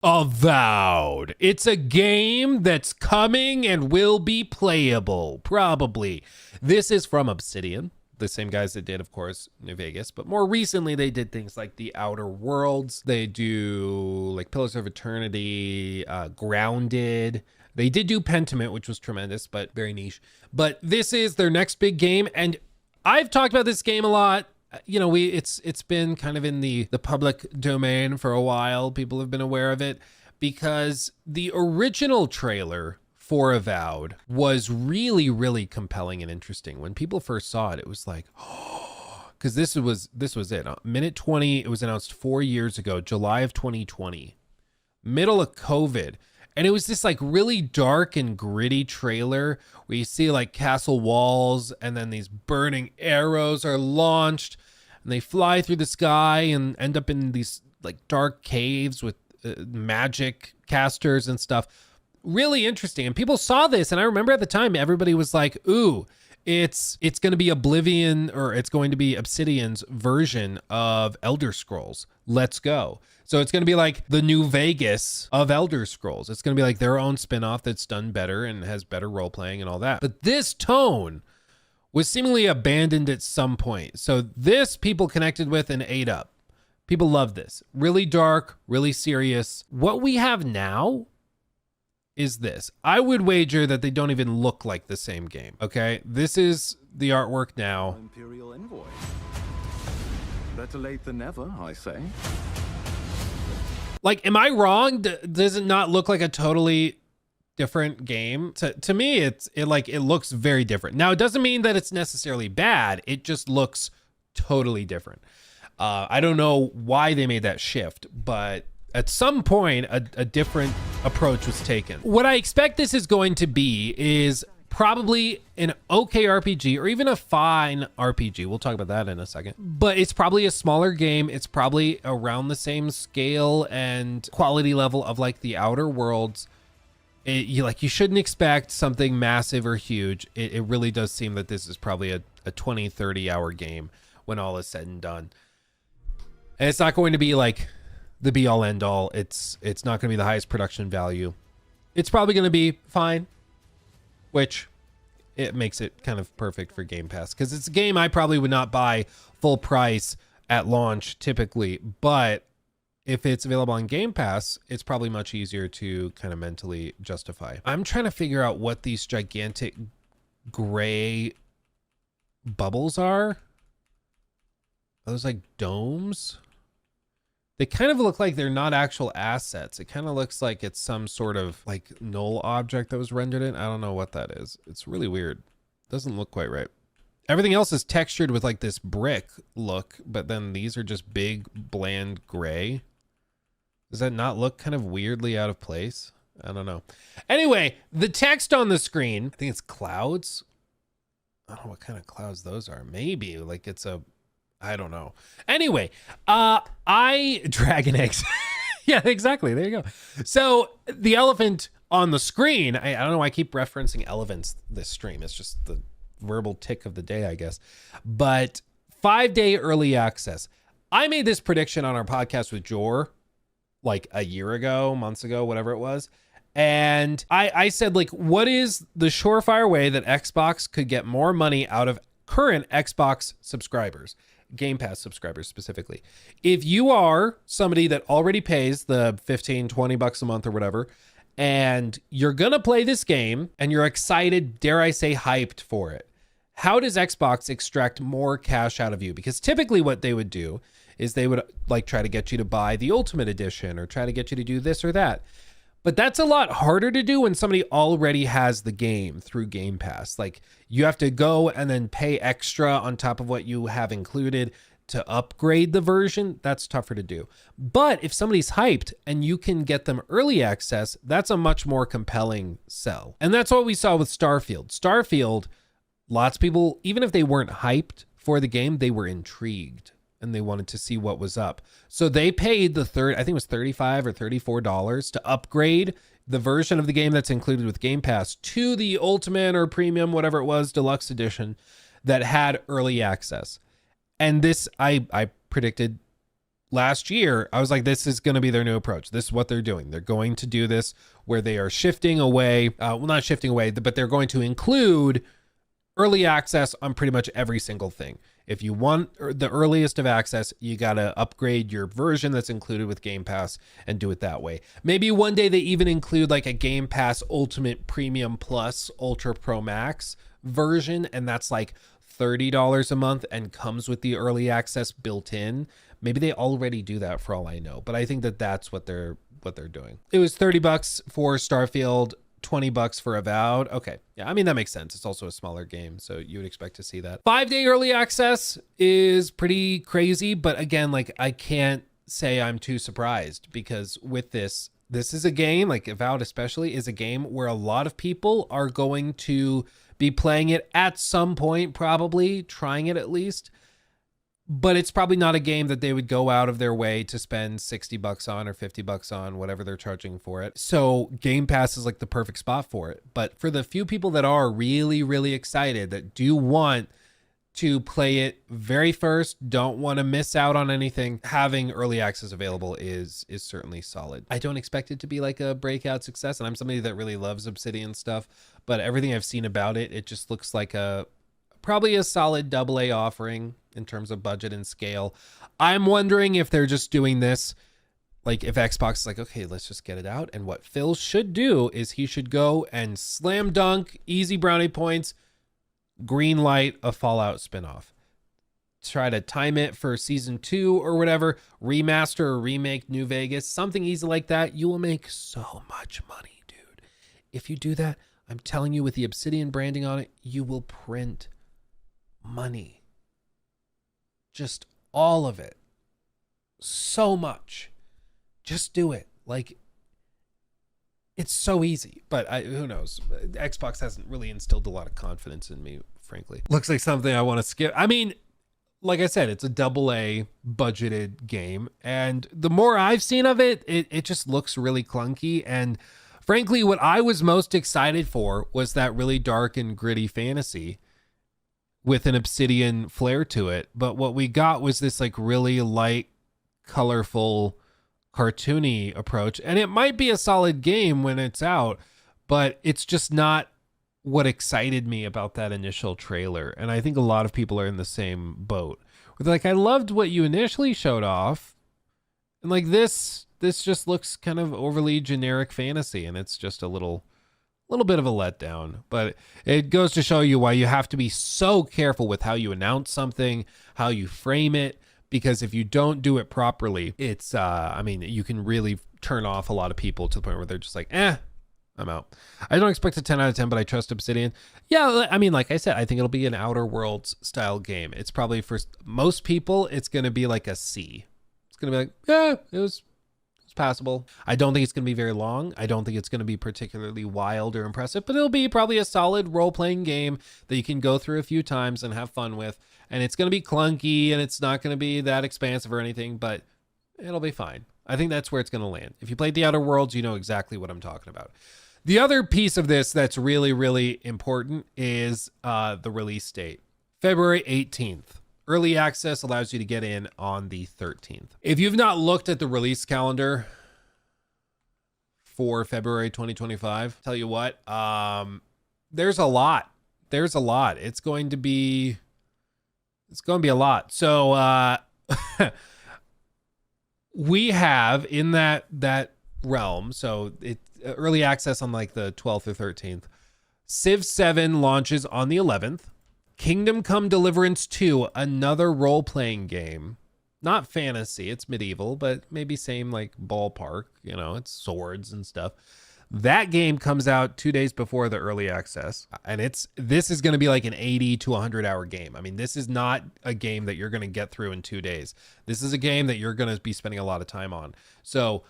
Avowed. It's a game that's coming and will be playable, probably. This is from Obsidian, the same guys that did, of course, New Vegas, but more recently they did things like The Outer Worlds. They do like Pillars of Eternity, Grounded. They did do Pentiment, which was tremendous, but very niche. But this is their next big game, and I've talked about this game a lot. You know, it's been kind of in the public domain for a while. People have been aware of it because the original trailer for Avowed was really, really compelling and interesting. When people first saw it, it was like, oh, because this was it. Minute 20, it was announced 4 years ago, July of 2020, middle of COVID. And it was this like really dark and gritty trailer where you see like castle walls and then these burning arrows are launched and they fly through the sky and end up in these like dark caves with magic casters and stuff. Really interesting. And people saw this. And I remember at the time, everybody was like, ooh, it's going to be Oblivion, or it's going to be Obsidian's version of Elder Scrolls. Let's go. So it's going to be like the New Vegas of Elder Scrolls. It's going to be like their own spinoff that's done better and has better role playing and all that. But this tone was seemingly abandoned at some point. So this people connected with and ate up. People love this. Really dark, really serious. What we have now is this. I would wager that they don't even look like the same game. Okay, this is the artwork now. Imperial envoy. Better late than never, I say. Like, am I wrong? Does it not look like a totally different game? To me, it looks very different. Now, it doesn't mean that it's necessarily bad. It just looks totally different. I don't know why they made that shift, but at some point, a different approach was taken. What I expect this is going to be is probably an okay RPG or even a fine RPG. We'll talk about that in a second. But it's probably a smaller game. It's probably around the same scale and quality level of like The Outer Worlds. You shouldn't expect something massive or huge. It really does seem that this is probably a 20, 30 hour game when all is said and done. And it's not going to be like the be all end all. It's not going to be the highest production value. It's probably going to be fine, which it makes it kind of perfect for Game Pass because it's a game I probably would not buy full price at launch typically, but if it's available on Game Pass, it's probably much easier to kind of mentally justify. I'm trying to figure out what these gigantic gray bubbles are. Are those like domes? They kind of look like they're not actual assets. It kind of looks like it's some sort of like null object that was rendered in. I don't know what that is. It's really weird. Doesn't look quite right. Everything else is textured with like this brick look, but then these are just big, bland gray. Does that not look kind of weirdly out of place? I don't know. Anyway, the text on the screen, I think it's clouds. I don't know what kind of clouds those are. Maybe like it's I don't know. Anyway, dragon eggs. Yeah, exactly. There you go. So the elephant on the screen, I don't know why I keep referencing elephants this stream. It's just the verbal tick of the day, I guess. But 5-day early access. I made this prediction on our podcast with Jor like a year ago, months ago, whatever it was. And I said, like, what is the surefire way that Xbox could get more money out of current Xbox subscribers? Game Pass subscribers specifically. If you are somebody that already pays the 15, 20 bucks a month or whatever, and you're going to play this game and you're excited, dare I say hyped for it, how does Xbox extract more cash out of you? Because typically what they would do is they would like try to get you to buy the Ultimate Edition or try to get you to do this or that. But that's a lot harder to do when somebody already has the game through Game Pass. Like you have to go and then pay extra on top of what you have included to upgrade the version. That's tougher to do. But if somebody's hyped and you can get them early access, that's a much more compelling sell. And that's what we saw with Starfield. Starfield, lots of people, even if they weren't hyped for the game, they were intrigued and they wanted to see what was up. So they paid I think it was $35 or $34 to upgrade the version of the game that's included with Game Pass to the Ultimate or Premium, whatever it was, Deluxe Edition that had early access. And this, I predicted last year, I was like, this is going to be their new approach. This is what they're doing. They're going to do this where they are shifting away, well, not shifting away, but they're going to include early access on pretty much every single thing. If you want the earliest of access, you got to upgrade your version that's included with Game Pass and do it that way. Maybe one day they even include like a Game Pass Ultimate Premium Plus Ultra Pro Max version, and that's like $30 a month and comes with the early access built in. Maybe they already do that for all I know, but I think that that's what they're doing. It was $30 for Starfield, $20 for Avowed. Okay. Yeah, I mean, that makes sense. It's also a smaller game, so you would expect to see that. 5-day early access is pretty crazy, but again, like, I can't say I'm too surprised, because with this is a game, like Avowed especially, is a game where a lot of people are going to be playing it at some point, probably trying it at least. But it's probably not a game that they would go out of their way to spend $60 on or $50 on, whatever they're charging for it. So Game Pass is like the perfect spot for it. But for the few people that are really, really excited, that do want to play it very first, don't want to miss out on anything, having early access available is certainly solid. I don't expect it to be like a breakout success, and I'm somebody that really loves Obsidian stuff, but everything I've seen about it, it just looks like probably a solid AA offering in terms of budget and scale. I'm wondering if they're just doing this, like if Xbox is like, okay, let's just get it out. And what Phil should do is he should go and slam dunk, easy brownie points, green light a Fallout spinoff. Try to time it for season 2 or whatever, remaster or remake New Vegas, something easy like that. You will make so much money, dude. If you do that, I'm telling you, with the Obsidian branding on it, you will print money. Just all of it. So much. Just do it. Like, it's so easy. But who knows? Xbox hasn't really instilled a lot of confidence in me, frankly. Looks like something I want to skip. I mean, like I said, it's a AA budgeted game. And the more I've seen of it, it just looks really clunky. And frankly, what I was most excited for was that really dark and gritty fantasy with an Obsidian flair to it. But what we got was this like really light, colorful, cartoony approach. And it might be a solid game when it's out, but it's just not what excited me about that initial trailer. And I think a lot of people are in the same boat. Where they're like, I loved what you initially showed off. And like this just looks kind of overly generic fantasy, and it's just a little bit of a letdown. But it goes to show you why you have to be so careful with how you announce something, how you frame it, because if you don't do it properly, it's I mean, you can really turn off a lot of people to the point where they're just like, I'm out. I don't expect a 10 out of 10, but I trust Obsidian. Yeah, I mean, like I said, I think it'll be an Outer Worlds style game. It's probably, for most people, it's going to be like a C. It's going to be like, yeah, it was passable. I don't think it's going to be very long. I don't think it's going to be particularly wild or impressive, but it'll be probably a solid role-playing game that you can go through a few times and have fun with. And it's going to be clunky, and it's not going to be that expansive or anything, but it'll be fine. I think that's where it's going to land. If you played the Outer Worlds, you know exactly what I'm talking about. The other piece of this that's really, really important is the release date, February 18th. Early access allows you to get in on the 13th. If you've not looked at the release calendar for February 2025, tell you what, there's a lot. It's going to be a lot. So we have in that realm, so it's early access on like the 12th or 13th. Civ 7 launches on the 11th. Kingdom Come Deliverance 2, another role-playing game. Not fantasy, it's medieval, but maybe same like ballpark, you know, it's swords and stuff. That game comes out 2 days before the early access, and this is going to be like an 80 to 100 hour game. I mean, this is not a game that you're going to get through in 2 days. This is a game that you're going to be spending a lot of time on. So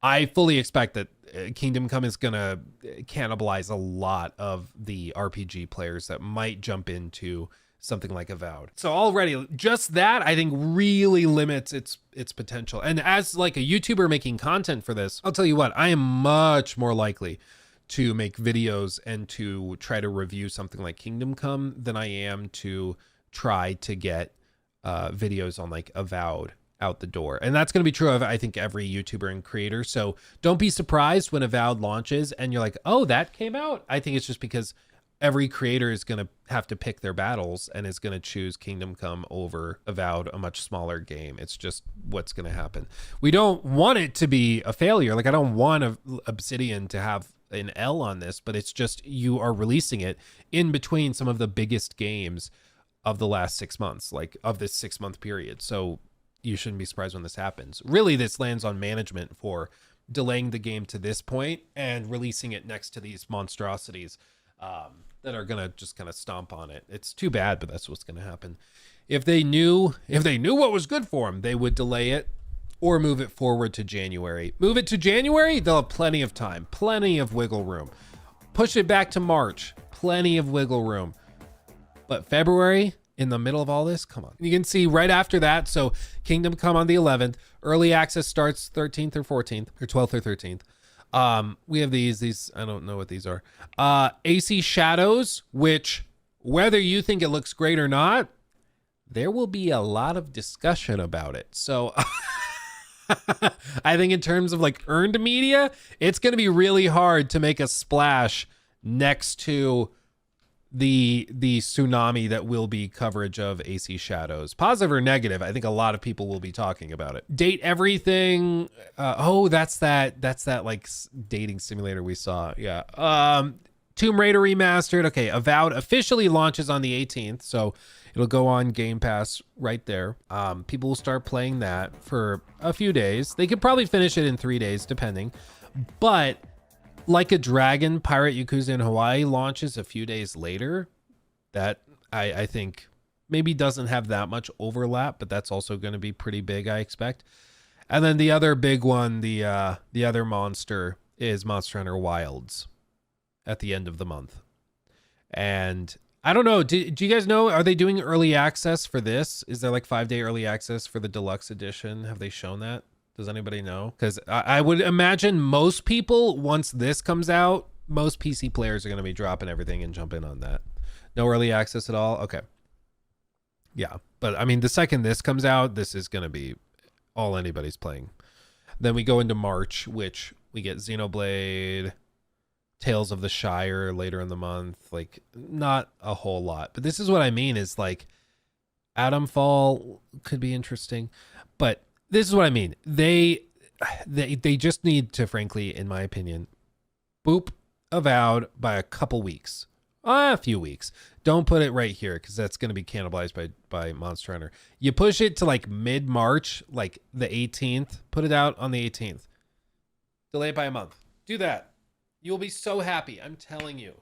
I fully expect that Kingdom Come is going to cannibalize a lot of the RPG players that might jump into something like Avowed. So already just that, I think, really limits its potential. And as like a YouTuber making content for this, I'll tell you what, I am much more likely to make videos and to try to review something like Kingdom Come than I am to try to get videos on like Avowed out the door. And that's going to be true of, I think, every YouTuber and creator. So don't be surprised when Avowed launches and you're like, oh, that came out. I think it's just because every creator is going to have to pick their battles and is going to choose Kingdom Come over Avowed, a much smaller game. It's just what's going to happen. We don't want it to be a failure. Like, I don't want Obsidian to have an L on this, but it's just you are releasing it in between some of the biggest games of the last 6 months, like of this 6 month period. So you shouldn't be surprised when this happens. Really, this lands on management for delaying the game to this point and releasing it next to these monstrosities that are gonna just kind of stomp on it. It's too bad, but that's what's gonna happen. If they knew what was good for them, they would delay it or move it forward to January. Move it to January, they'll have plenty of time, plenty of wiggle room. Push it back to March, plenty of wiggle room. But February, in the middle of all this, come on. You can see right after that, so Kingdom Come on the 11th, early access starts 13th or 14th, or 12th or 13th. We have these, I don't know what these are. AC Shadows, which, whether you think it looks great or not, there will be a lot of discussion about it. So I think in terms of like earned media, it's going to be really hard to make a splash next to the tsunami that will be coverage of AC Shadows, positive or negative. I think a lot of people will be talking about it. Date everything. Oh, that's that like dating simulator we saw. Yeah. Tomb Raider remastered. Okay. Avowed officially launches on the 18th. So it'll go on Game Pass right there. People will start playing that for a few days. They could probably finish it in 3 days, depending, but Like a Dragon, Pirate Yakuza in Hawaii launches a few days later. That I think maybe doesn't have that much overlap, but that's also going to be pretty big, I expect. And then the other big one, the other monster is Monster Hunter Wilds at the end of the month. And I don't know, do you guys know, are they doing early access for this? Is there like 5-day early access for the deluxe edition? Have they shown that? Does anybody know? Because I would imagine most people, once this comes out, most PC players are going to be dropping everything and jumping on that. No early access at all? Okay. Yeah. But I mean, the second this comes out, this is going to be all anybody's playing. Then we go into March, which we get Xenoblade, Tales of the Shire later in the month. Like, not a whole lot. But this is what I mean is like, Atomfall could be interesting. But this is what I mean. They just need to, frankly, in my opinion, boop Avowed by a couple weeks. A few weeks. Don't put it right here because that's going to be cannibalized by Monster Hunter. You push it to like mid-March, like the 18th. Put it out on the 18th. Delay it by a month. Do that. You'll be so happy. I'm telling you.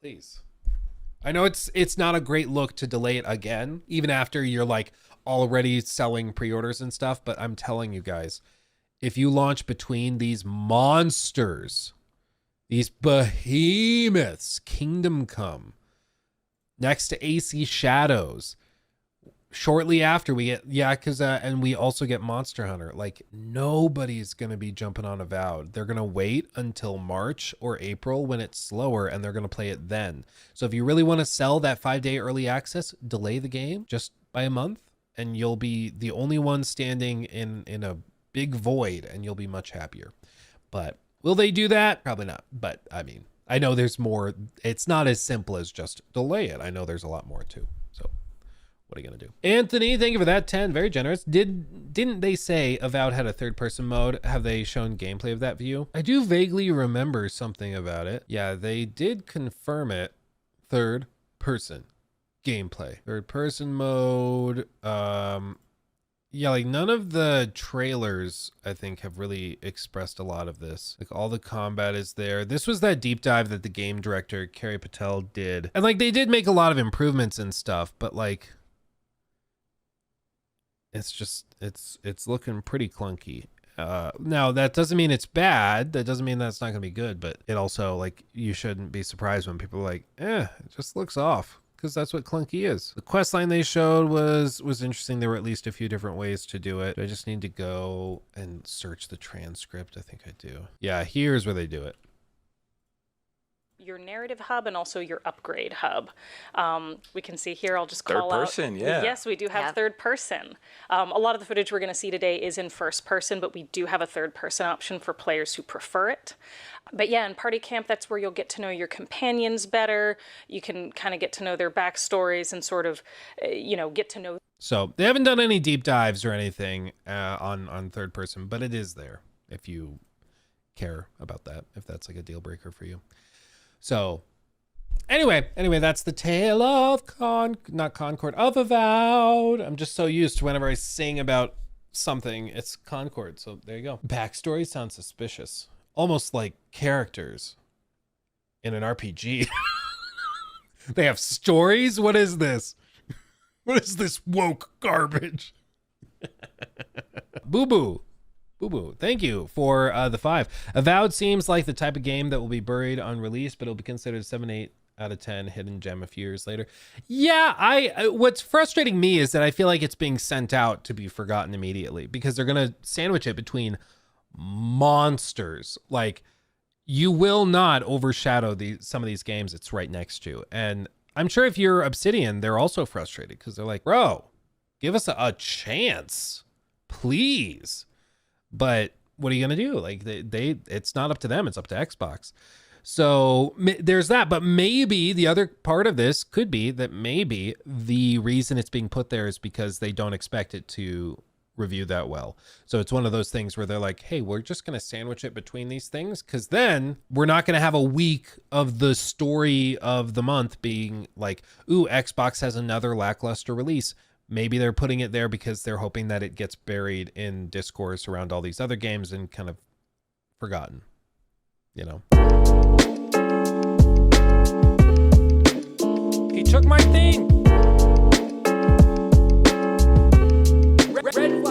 Please. I know it's not a great look to delay it again, even after you're like already selling pre-orders and stuff, but I'm telling you guys, if you launch between these monsters, these behemoths, Kingdom Come, next to AC Shadows, shortly after we get Yakuza, and we also get Monster Hunter, like nobody's going to be jumping on Avowed. They're going to wait until March or April when it's slower, and they're going to play it then. So if you really want to sell that 5-day early access, delay the game just by a month, and you'll be the only one standing in a big void, and you'll be much happier. But will they do that? Probably not. But I mean, I know there's more. It's not as simple as just delay it. I know there's a lot more too. So what are you going to do? Anthony, thank you for that 10. Very generous. Didn't they say Avowed had a third-person mode? Have they shown gameplay of that view? I do vaguely remember something about it. Yeah, they did confirm it. Third-person gameplay. Third-person mode. Yeah, like none of the trailers, I think, have really expressed a lot of this. Like all the combat is there. This was that deep dive that the game director, Carrie Patel, did. And like they did make a lot of improvements and stuff, but like it's just, it's looking pretty clunky. Now that doesn't mean it's bad. That doesn't mean that's not gonna be good, but it also, like, you shouldn't be surprised when people are like, it just looks off. Because that's what clunky is. The quest line they showed was interesting. There were at least a few different ways to do it. I just need to go and search the transcript. I think I do. Yeah, here's where they do it. your narrative hub and also your upgrade hub. We can see here, I'll just call Third person, out. yeah. Yes, we do have third person. A lot of the footage we're going to see today is in first person, but we do have a third person option for players who prefer it. But yeah, in Party Camp, that's where you'll get to know your companions better. You can kind of get to know their backstories and sort of, get to know. So they haven't done any deep dives or anything on third person, but it is there if you care about that, if that's like a deal breaker for you. So anyway, that's the tale of of Avowed. I'm just so used to whenever I sing about something, it's Concord. So there you go. Backstory sounds suspicious. Almost like characters in an RPG. They have stories? What is this? What is this woke garbage? Boo-boo. Boo-boo. Thank you for the 5. Avowed seems like the type of game that will be buried on release, but it'll be considered 7, 8 out of 10 hidden gem a few years later. Yeah, what's frustrating me is that I feel like it's being sent out to be forgotten immediately because they're going to sandwich it between monsters. Like, you will not overshadow some of these games it's right next to. And I'm sure if you're Obsidian, they're also frustrated because they're like, bro, give us a chance, please. But what are you going to do? Like it's not up to them. It's up to Xbox. So there's that. But maybe the other part of this could be that maybe the reason it's being put there is because they don't expect it to review that well. So it's one of those things where they're like, hey, we're just going to sandwich it between these things because then we're not going to have a week of the story of the month being like, ooh, Xbox has another lackluster release. Maybe they're putting it there because they're hoping that it gets buried in discourse around all these other games and kind of forgotten, you know? He took my thing. Red